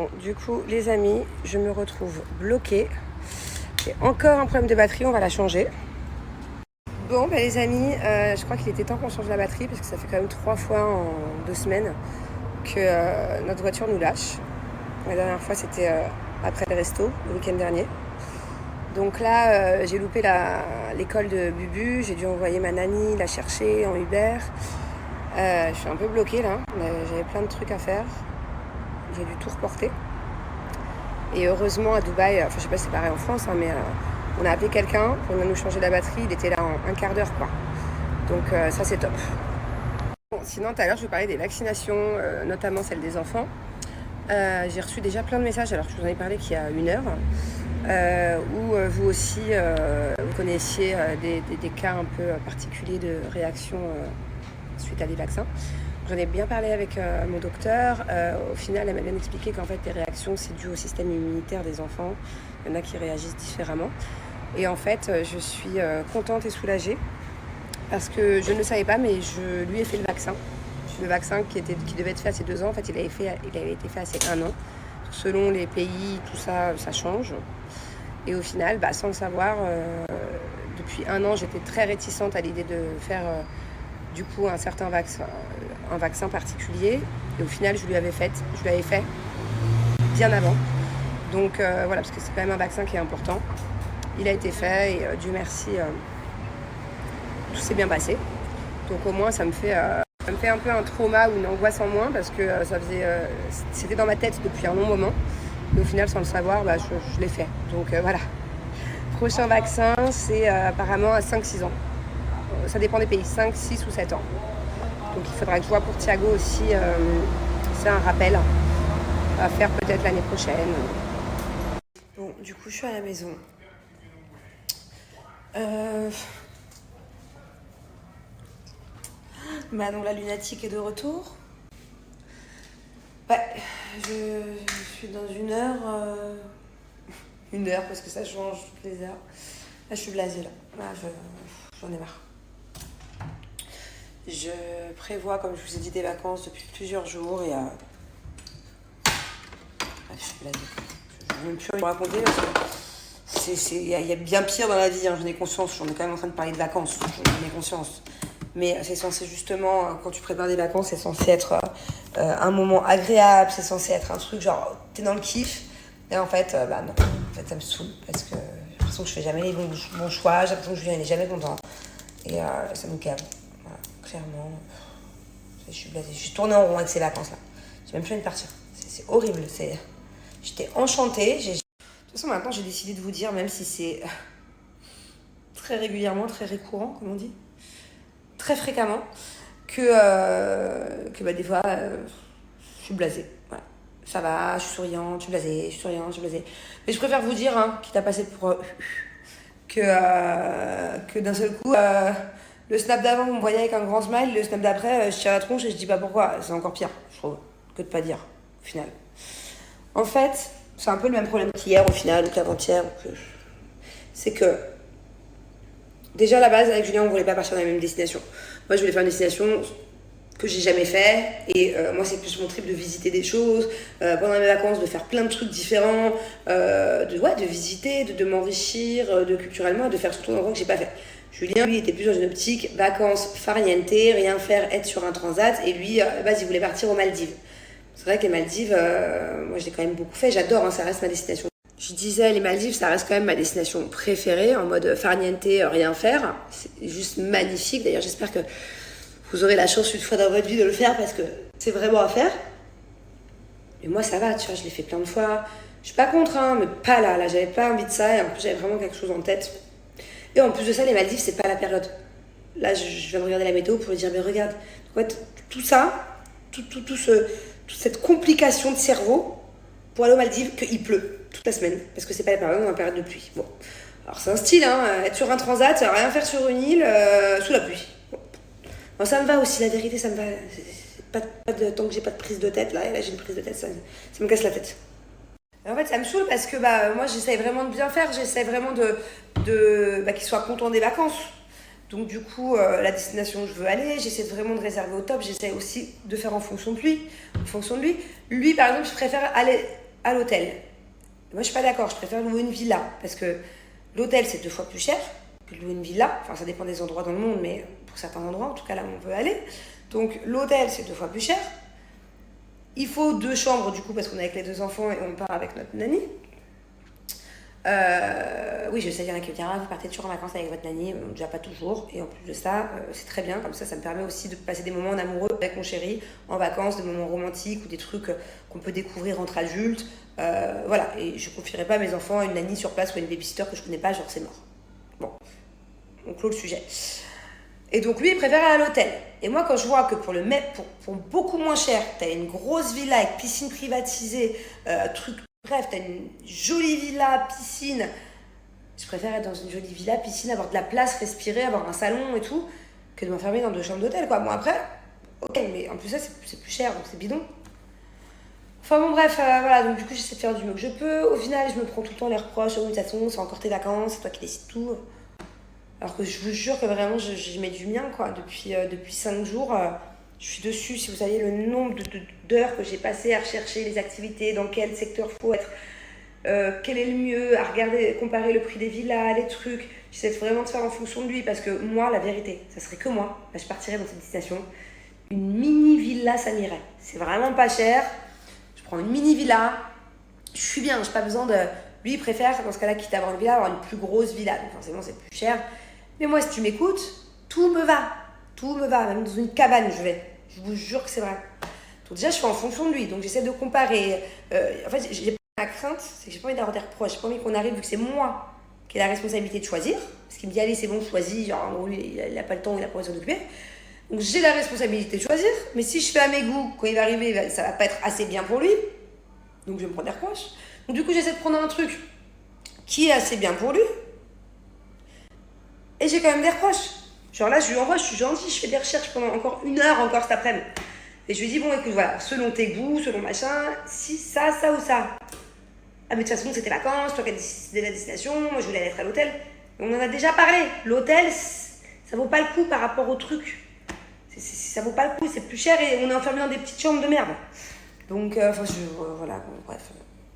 Bon, du coup, les amis, je me retrouve bloquée. J'ai encore un problème de batterie, on va la changer. Bon, les amis, je crois qu'il était temps qu'on change la batterie parce que ça fait quand même 3 fois en 2 semaines que notre voiture nous lâche. La dernière fois, c'était après le resto, le week-end dernier. Donc là, j'ai loupé l'école de Bubu, j'ai dû envoyer ma nanny la chercher en Uber. Je suis un peu bloquée là, j'avais plein de trucs à faire. J'ai dû tout reporter. Et heureusement à Dubaï, je sais pas si c'est pareil en France, mais on a appelé quelqu'un pour nous changer la batterie, il était là en un quart d'heure quoi. Donc ça c'est top. Bon, sinon tout à l'heure je vous parlais des vaccinations, notamment celle des enfants. J'ai reçu déjà plein de messages alors que je vous en ai parlé qu'il y a 1 heure, où vous aussi vous connaissiez des cas un peu particuliers de réaction suite à des vaccins. J'en ai bien parlé avec mon docteur. Au final, elle m'a bien expliqué qu'en fait, les réactions, c'est dû au système immunitaire des enfants. Il y en a qui réagissent différemment. Et en fait, je suis contente et soulagée parce que je ne le savais pas, mais je lui ai fait le vaccin. Le vaccin qui devait être fait à ses 2 ans, en fait, il avait été fait à ses 1 an. Selon les pays, tout ça, ça change. Et au final, sans le savoir, depuis 1 an, j'étais très réticente à l'idée de faire du coup un certain vaccin particulier. Et au final, je l'avais fait bien avant. Donc voilà, parce que c'est quand même un vaccin qui est important. Il a été fait et Dieu merci, tout s'est bien passé. Donc au moins, ça me fait un peu un trauma ou une angoisse en moins parce que c'était dans ma tête depuis un long moment. Et au final, sans le savoir, je l'ai fait. Donc voilà. Prochain vaccin, c'est apparemment à 5-6 ans. Ça dépend des pays, 5, 6 ou 7 ans. Donc il faudra que je vois pour Thiago aussi, c'est un rappel à faire peut-être l'année prochaine. Bon, du coup, je suis à la maison. Donc la lunatique est de retour. Ouais, je suis dans 1 heure. 1 heure parce que ça change toutes les heures. Là, je suis blasée là. J'en ai marre. Je prévois, comme je vous ai dit, des vacances depuis plusieurs jours et je suis blasée. Je ne veux même plus vous raconter parce que il y a bien pire dans la vie, j'en ai conscience. J'en ai quand même en train de parler de vacances, j'en ai conscience. Mais c'est censé justement, quand tu prépares des vacances, c'est censé être un moment agréable, c'est censé être un truc genre, t'es dans le kiff. Et en fait, non. En fait, ça me saoule parce que j'ai l'impression que je fais jamais les bons choix, j'ai l'impression que Julien n'est jamais content. Et ça me calme. Voilà, clairement. Je suis blasée. Je suis tournée en rond avec ces vacances-là. J'ai même plus envie de partir. C'est horrible. J'étais enchantée. De toute façon, maintenant, j'ai décidé de vous dire, même si c'est très régulièrement, très récurrent, comme on dit, très fréquemment, que des fois, je suis blasée. Voilà. Ça va, je suis souriante, je suis blasée, je suis souriante, je suis blasée. Mais je préfère vous dire, quitte à passer pour... que d'un seul coup, le snap d'avant, vous me voyez avec un grand smile, le snap d'après, je tire la tronche et je dis pas pourquoi. C'est encore pire, je trouve, que de pas dire, au final. En fait, c'est un peu le même problème qu'hier, au final, ou qu'avant-hier. C'est que, déjà à la base, avec Julien, on voulait pas partir dans la même destination. Moi, je voulais faire une destination que j'ai jamais fait, et moi c'est plus mon trip de visiter des choses, pendant mes vacances de faire plein de trucs différents, de visiter, de m'enrichir de culturellement, de faire surtout un endroit que j'ai pas fait. Julien lui était plus dans une optique vacances farniente, rien faire, être sur un transat, et lui il voulait partir aux Maldives. C'est vrai que les Maldives, moi je l'ai quand même beaucoup fait, j'adore, ça reste ma destination. Je disais les Maldives, ça reste quand même ma destination préférée, en mode farniente, rien faire, c'est juste magnifique. D'ailleurs j'espère que vous aurez la chance une fois dans votre vie de le faire parce que c'est vraiment à faire. Et moi, ça va, tu vois, je l'ai fait plein de fois. Je suis pas contre, mais pas là. Là, j'avais pas envie de ça et en plus, j'avais vraiment quelque chose en tête. Et en plus de ça, les Maldives, c'est pas la période. Là, je viens de regarder la météo pour lui dire, mais regarde, en fait, tout ça, toute cette complication de cerveau pour aller aux Maldives, qu'il pleut toute la semaine parce que c'est pas la période, on est en période de pluie. Bon, alors c'est un style, être sur un transat, rien faire sur une île sous la pluie. Bon, ça me va aussi, la vérité, ça me va. Pas de temps que j'ai pas de prise de tête, là j'ai une prise de tête, ça me casse la tête. Et en fait, ça me saoule parce que moi, j'essaie vraiment de bien faire, j'essaie vraiment qu'il soit content des vacances. Donc du coup, la destination où je veux aller, j'essaie vraiment de réserver au top, j'essaie aussi de faire en fonction de lui. Lui, par exemple, je préfère aller à l'hôtel. Moi, je suis pas d'accord. Je préfère louer une villa parce que l'hôtel, c'est 2 fois plus cher que de louer une villa. Enfin, ça dépend des endroits dans le monde, mais pour certains endroits, en tout cas là où on veut aller. Donc, l'hôtel, c'est 2 fois plus cher. Il faut 2 chambres, du coup, parce qu'on est avec les 2 enfants et on part avec notre nanny. Oui, je sais, il y en a qui me diront, vous partez toujours en vacances avec votre nanny, déjà pas toujours, et en plus de ça, c'est très bien, comme ça me permet aussi de passer des moments en amoureux avec mon chéri, en vacances, des moments romantiques ou des trucs qu'on peut découvrir entre adultes, voilà, et je confierai pas mes enfants à une nanny sur place ou à une babysitter que je connais pas, genre c'est mort. Bon, on clôt le sujet. Et donc lui, il préfère aller à l'hôtel. Et moi, quand je vois que pour beaucoup moins cher, t'as une grosse villa avec piscine privatisée, truc. Bref, t'as une jolie villa, piscine. Je préfère être dans une jolie villa, piscine, avoir de la place, respirer, avoir un salon et tout, que de m'enfermer dans 2 chambres d'hôtel, quoi. Bon, après, ok, mais en plus, ça, c'est plus cher, donc c'est bidon. Enfin, bon, bref, voilà, donc du coup, j'essaie de faire du mieux que je peux. Au final, je me prends tout le temps les reproches. Oh, de toute façon, c'est encore tes vacances, c'est toi qui décides tout. Alors que je vous jure que vraiment, j'y mets du mien, quoi. Depuis 5 jours, je suis dessus. Si vous saviez le nombre d'heures que j'ai passé à rechercher les activités, dans quel secteur faut être, quel est le mieux, à regarder, comparer le prix des villas, les trucs. J'essaie vraiment de faire en fonction de lui parce que moi, la vérité, ça serait que moi. Bah, je partirais dans cette destination. Une mini villa, ça m'irait. C'est vraiment pas cher. Je prends une mini villa. Je suis bien, j'ai pas besoin de. Lui, il préfère, dans ce cas-là, quitte à avoir une villa, avoir une plus grosse villa. Donc forcément, c'est plus cher. Mais moi, si tu m'écoutes, tout me va. Tout me va. Même dans une cabane, je vais. Je vous jure que c'est vrai. Donc déjà, je fais en fonction de lui. Donc j'essaie de comparer. En fait, j'ai pas la crainte, c'est que j'ai pas envie d'avoir des reproches. J'ai pas envie qu'on arrive, vu que c'est moi qui ai la responsabilité de choisir. Parce qu'il me dit, allez, c'est bon, choisis. Genre, en gros, lui, il a pas le temps, il a pas envie de s'en occuper. Donc j'ai la responsabilité de choisir. Mais si je fais à mes goûts, quand il va arriver, ça va pas être assez bien pour lui. Donc je vais me prendre des reproches. Donc du coup, j'essaie de prendre un truc qui est assez bien pour lui. Et j'ai quand même des reproches. Genre là, je lui envoie, je suis gentille, je fais des recherches pendant encore 1 heure encore cet après-midi. Et je lui dis, bon, écoute, voilà, selon tes goûts, selon machin, si ça ou ça. Ah, mais de toute façon, c'était vacances, toi qui as décidé de la destination, moi je voulais être à l'hôtel. On en a déjà parlé. L'hôtel, ça vaut pas le coup par rapport au truc. Ça vaut pas le coup, c'est plus cher et on est enfermé dans des petites chambres de merde. Donc, voilà, bon, bref.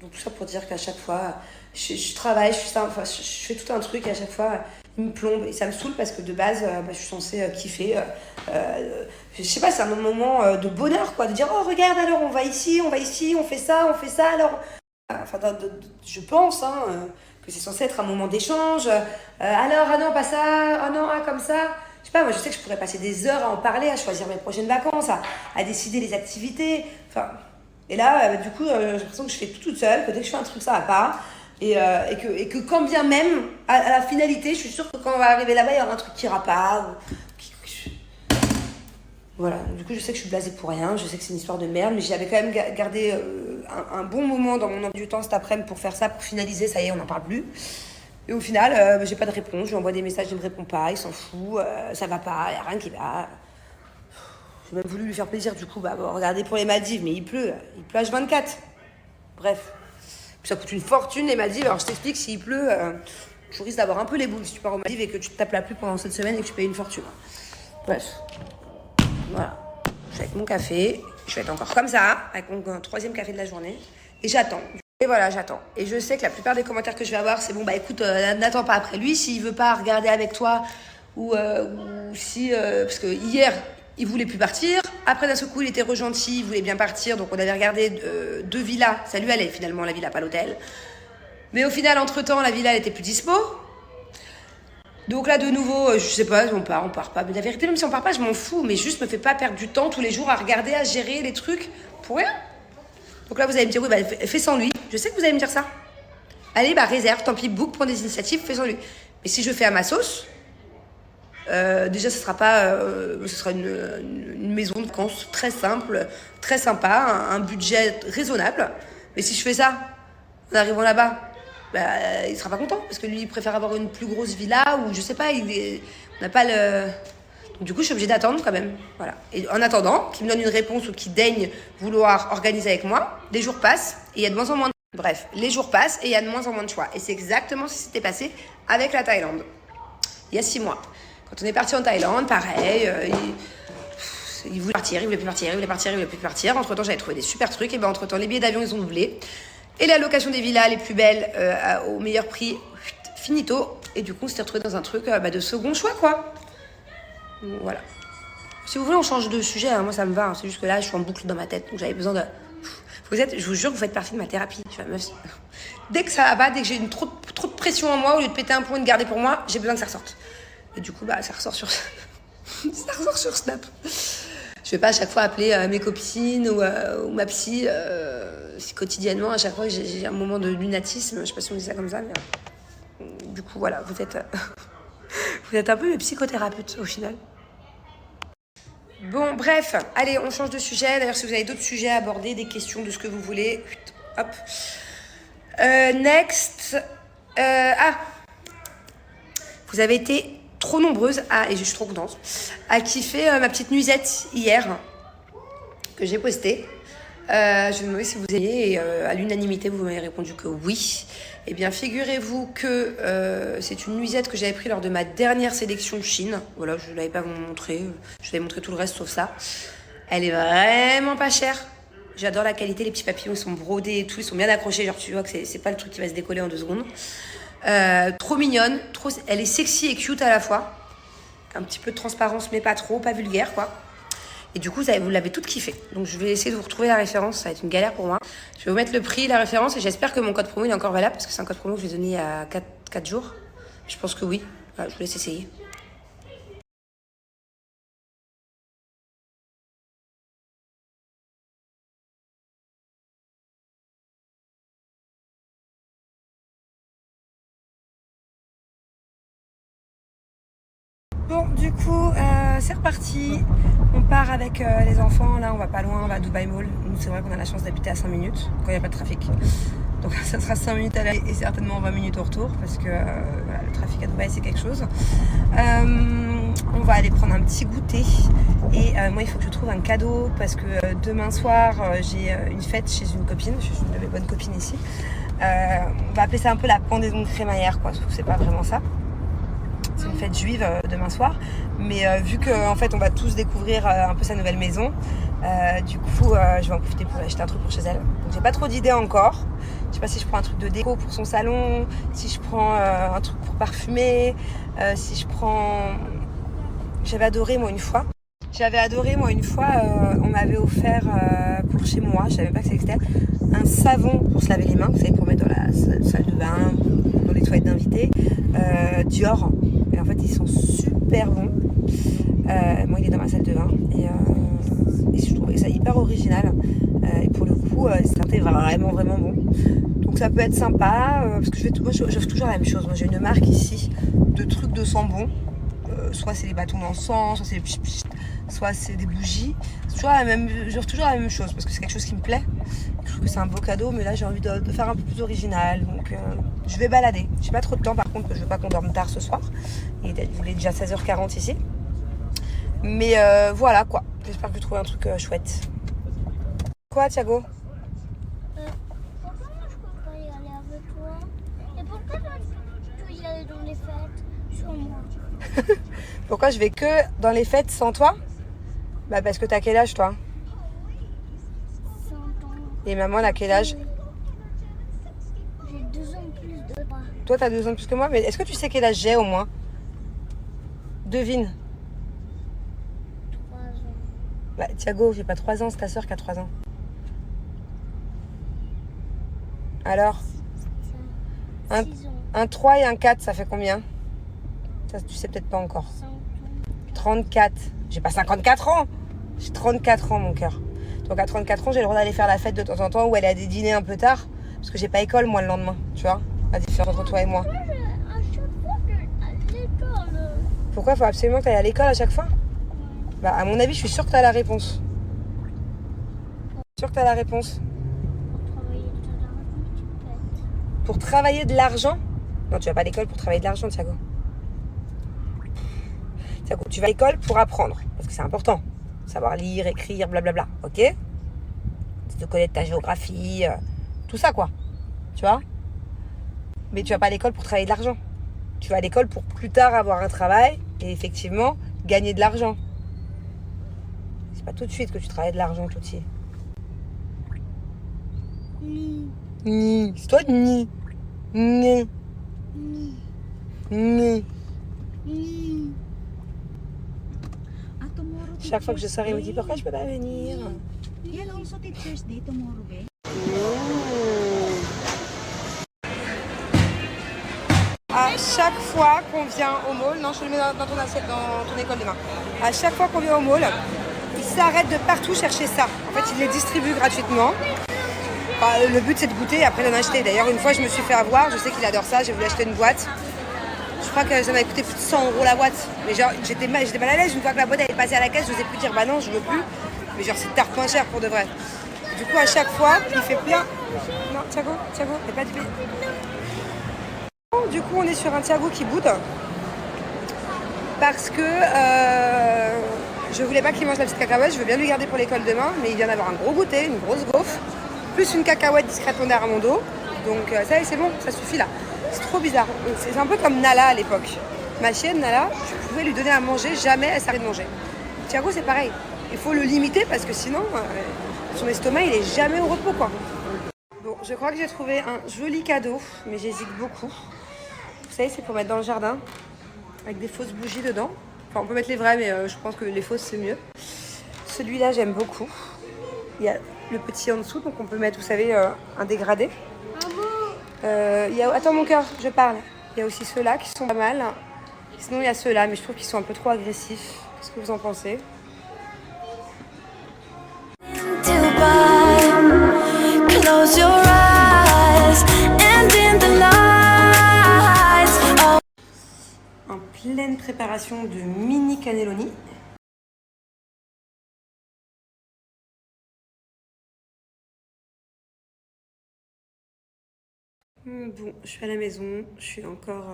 Donc tout ça pour dire qu'à chaque fois, je travaille, je fais tout un truc et à chaque fois, il me plombe. Et ça me saoule parce que de base, je suis censée kiffer. Je sais pas, c'est un moment de bonheur, quoi. De dire, oh regarde, alors on va ici, on fait ça, alors... Enfin, je pense que c'est censé être un moment d'échange. Alors, ah non, pas ça, ah non, ah comme ça. Je sais pas, moi je sais que je pourrais passer des heures à en parler, à choisir mes prochaines vacances, à décider les activités. Enfin, et là, du coup, j'ai l'impression que je fais tout toute seule, que dès que je fais un truc, ça va pas. Et que quand bien même, à la finalité, je suis sûre que quand on va arriver là-bas, il y aura un truc qui ira pas. Voilà, du coup, je sais que je suis blasée pour rien, je sais que c'est une histoire de merde, mais j'avais quand même gardé un bon moment dans mon emploi du temps cet après-midi pour faire ça, pour finaliser, ça y est, on n'en parle plus. Et au final, j'ai pas de réponse, je lui envoie des messages, il me répond pas, il s'en fout, ça va pas, il y a rien qui va. J'ai même voulu lui faire plaisir, du coup, regardez pour les Maldives, mais il pleut H24. Bref, ça coûte une fortune les Maldives, alors je t'explique, s'il pleut, tu risques d'avoir un peu les boules si tu pars aux Maldives et que tu te tapes la pluie pendant cette semaine et que tu payes une fortune. Bref. Voilà, je suis avec mon café, je vais être encore comme ça, avec mon 3e café de la journée, et j'attends. Et voilà, j'attends. Et je sais que la plupart des commentaires que je vais avoir, c'est bon, écoute, n'attends pas après lui, s'il veut pas regarder avec toi, ou si... parce que hier, il voulait plus partir, après d'un seul coup, il était regentil, il voulait bien partir, donc on avait regardé 2 villas, ça lui allait finalement, la villa, pas l'hôtel. Mais au final, entre-temps, la villa, elle était plus dispo. Donc là, de nouveau, je sais pas, on part pas. Mais la vérité, même si on part pas, je m'en fous. Mais juste, me fais pas perdre du temps tous les jours à regarder, à gérer les trucs pour rien. Donc là, vous allez me dire, oui, fais sans lui. Je sais que vous allez me dire ça. Allez, réserve, tant pis, book, prends des initiatives, fais sans lui. Mais si je fais à ma sauce, déjà, ce sera une maison de vacances très simple, très sympa, un budget raisonnable. Mais si je fais ça, en arrivant là-bas, il sera pas content parce que lui il préfère avoir une plus grosse villa ou je sais pas, on n'a pas le... Donc du coup je suis obligée d'attendre quand même, voilà. Et en attendant qu'il me donne une réponse ou qu'il daigne vouloir organiser avec moi, les jours passent et il y a de moins en moins de... Bref, les jours passent et il y a de moins en moins de choix et c'est exactement ce qui s'était passé avec la Thaïlande il y a 6 mois. Quand on est parti en Thaïlande, pareil, il voulait partir, il voulait plus partir. Entre temps j'avais trouvé des super trucs et entre temps les billets d'avion ils ont doublé. Et la location des villas les plus belles au meilleur prix, finito. Et du coup, on s'était retrouvé dans un truc de second choix, quoi. Donc, voilà. Si vous voulez, on change de sujet. Hein. Moi, ça me va. Hein. C'est juste que là, je suis en boucle dans ma tête. Donc, j'avais besoin de... je vous jure, vous faites partie de ma thérapie. Je suis meuf. Dès que ça va, dès que j'ai trop de pression en moi, au lieu de péter un plomb et de garder pour moi, j'ai besoin que ça ressorte. Et du coup, ça ressort sur... ça ressort sur Snap. Je vais pas à chaque fois appeler mes copines ou ma psy quotidiennement. À chaque fois que j'ai un moment de lunatisme. Je sais pas si on dit ça comme ça, mais... du coup, voilà, vous êtes... vous êtes un peu mes psychothérapeutes, au final. Bon, bref, allez, on change de sujet. D'ailleurs, si vous avez d'autres sujets à aborder, des questions, de ce que vous voulez, hop. Next. Vous avez été trop nombreuses et je suis trop contente, à kiffer ma petite nuisette hier, que j'ai postée. Je vous ai demandé si vous aimiez et à l'unanimité, vous m'avez répondu que oui. Eh bien, figurez-vous que c'est une nuisette que j'avais prise lors de ma dernière sélection Chine. Voilà, je ne l'avais pas montré. Je vous avais montré tout le reste sauf ça. Elle est vraiment pas chère. J'adore la qualité. Les petits papillons, ils sont brodés et tout. Ils sont bien accrochés. Genre, tu vois que c'est pas le truc qui va se décoller en 2 secondes. Trop mignonne. Elle est sexy et cute à la fois. Un petit peu de transparence, mais pas trop. Pas vulgaire, quoi. Et du coup, vous l'avez toute kiffé. Donc, je vais essayer de vous retrouver la référence. Ça va être une galère pour moi. Je vais vous mettre le prix, la référence. Et j'espère que mon code promo il est encore valable. Parce que c'est un code promo que je vais donner à 4 jours. Je pense que oui. Voilà, je vous laisse essayer. Bon, du coup, c'est reparti. On part avec les enfants. Là, on va pas loin. On va à Dubai Mall. Nous, c'est vrai qu'on a la chance d'habiter à 5 minutes quand il n'y a pas de trafic. Donc ça sera 5 minutes à l'aller et certainement 20 minutes au retour parce que voilà, le trafic à Dubaï c'est quelque chose. On va aller prendre un petit goûter et moi il faut que je trouve un cadeau parce que demain soir j'ai une fête chez une copine, je suis une de mes bonnes copines ici. On va appeler ça un peu la pendaison de crémaillère quoi, sauf que c'est pas vraiment ça. C'est une fête juive demain soir, mais vu qu'en fait on va tous découvrir un peu sa nouvelle maison, du coup je vais en profiter pour acheter un truc pour chez elle. Donc j'ai pas trop d'idées encore. Je sais pas si je prends un truc de déco pour son salon, si je prends un truc pour parfumer, si je prends... J'avais adoré moi une fois, on m'avait offert pour chez moi, je savais pas que ça existait, un savon pour se laver les mains, vous savez, pour mettre dans la salle de bain, dans les toilettes d'invités, Dior. Et en fait, ils sont super bons. Moi, il est dans ma salle de bain. Et je trouvais ça hyper original. Et pour le coup, c'était vraiment, vraiment bon. Donc ça peut être sympa. Parce que j'offre toujours la même chose. Moi, j'ai une marque ici de trucs de sang bon. Soit c'est les bâtons d'encens, soit c'est les soit c'est des bougies. J'offre toujours la même chose parce que c'est quelque chose qui me plaît. Je trouve que c'est un beau cadeau, mais là j'ai envie de faire un peu plus original. Donc je vais balader. J'ai pas trop de temps par contre, je veux pas qu'on dorme tard ce soir. Il est déjà 16h40 ici. Mais voilà quoi. J'espère que je trouve un truc chouette. Quoi, Thiago? Pourquoi moi je peux pas y aller avec toi? Et pourquoi toi tu peux y aller dans les fêtes sans moi? Pourquoi je vais que dans les fêtes sans toi? Bah parce que t'as quel âge toi? 100 ans. Et maman elle a quel âge? J'ai 2 ans de plus de toi. Toi t'as 2 ans de plus que moi, mais est-ce que tu sais quel âge j'ai au moins? Devine. 3 ans. Bah Thiago, j'ai pas 3 ans, c'est ta soeur qui a 3 ans. Alors? 6 ans. Un 3 et un 4, ça fait combien? Ça, tu sais peut-être pas encore. 5 ans. 34. J'ai pas 54 ans. J'ai 34 ans, mon cœur. Donc à 34 ans, j'ai le droit d'aller faire la fête de temps en temps ou aller à des dîners un peu tard. Parce que j'ai pas école, moi, le lendemain. Tu vois? La différence entre toi et moi. À chaque fois que à l'école. Pourquoi il faut absolument que tu ailles à l'école à chaque fois? Bah, à mon avis, je suis sûre que tu as la réponse. Sûre que tu as la réponse. Pour travailler de l'argent, tu pètes. Pour travailler de l'argent? Non, tu vas pas à l'école pour travailler de l'argent, Thiago. Thiago, tu vas à l'école pour apprendre. Parce que c'est important. Savoir lire, écrire, blablabla. Ok? De connaître ta géographie, tout ça, quoi. Tu vois? Mais tu vas pas à l'école pour travailler de l'argent. Tu vas à l'école pour plus tard avoir un travail et effectivement gagner de l'argent. C'est pas tout de suite que tu travailles de l'argent tout de suite. Ni. C'est toi, ni. Ni. Ni. Chaque fois que je sors, il me dit pourquoi je peux pas venir. Yeah, also Teacher's Day tomorrow, babe. À chaque fois qu'on vient au mall, non, je te le mets dans ton assiette, dans ton école demain. À chaque fois qu'on vient au mall, ils s'arrêtent de partout chercher ça. En fait, ils les distribuent gratuitement. Enfin, le but, c'est de goûter et après d'en acheter. D'ailleurs, une fois, je me suis fait avoir. Je sais qu'il adore ça. J'ai voulu acheter une boîte. Je crois que ça m'a coûté plus de 100 € la boîte. Mais genre, j'étais mal à l'aise. Une fois que la boîte elle est passée à la caisse, je n'osais plus dire bah non, je veux plus. Mais genre, c'est tard moins cher pour de vrai. Du coup, à chaque fois, il fait plein. Non, Thiago, t'es pas du pied. Du coup, on est sur un Thiago qui boude. Parce que je voulais pas qu'il mange la petite cacahuète. Je veux bien lui garder pour l'école demain. Mais il vient d'avoir un gros goûter, une grosse gaufre. Plus une cacahuète discrètement derrière mon dos. Donc ça y est, c'est bon, ça suffit là. C'est trop bizarre. C'est un peu comme Nala à l'époque. Ma chienne Nala, tu pouvais lui donner à manger, jamais elle s'arrête de manger. Thiago, c'est pareil. Il faut le limiter parce que sinon, son estomac, il est jamais au repos, quoi. Bon, je crois que j'ai trouvé un joli cadeau, mais j'hésite beaucoup. Vous savez, c'est pour mettre dans le jardin, avec des fausses bougies dedans. Enfin, on peut mettre les vraies, mais je pense que les fausses, c'est mieux. Celui-là, j'aime beaucoup. Il y a le petit en dessous, donc on peut mettre, vous savez, un dégradé. Attends mon cœur, je parle. Il y a aussi ceux-là qui sont pas mal. Sinon il y a ceux-là, mais je trouve qu'ils sont un peu trop agressifs. Qu'est-ce que vous en pensez? En pleine préparation de mini cannelloni. Bon, je suis à la maison, je suis encore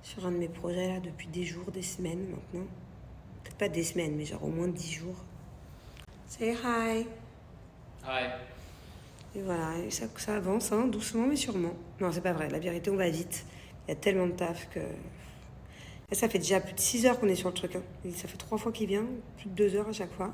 sur un de mes projets là depuis des jours, des semaines maintenant. Peut-être pas des semaines, mais genre au moins 10 jours. Say hi. Hi. Et voilà, et ça avance, hein, doucement mais sûrement. Non, c'est pas vrai, la vérité, on va vite. Il y a tellement de taf que... Là, ça fait déjà plus de 6 heures qu'on est sur le truc. Hein. Et ça fait 3 fois qu'il vient, plus de 2 heures à chaque fois.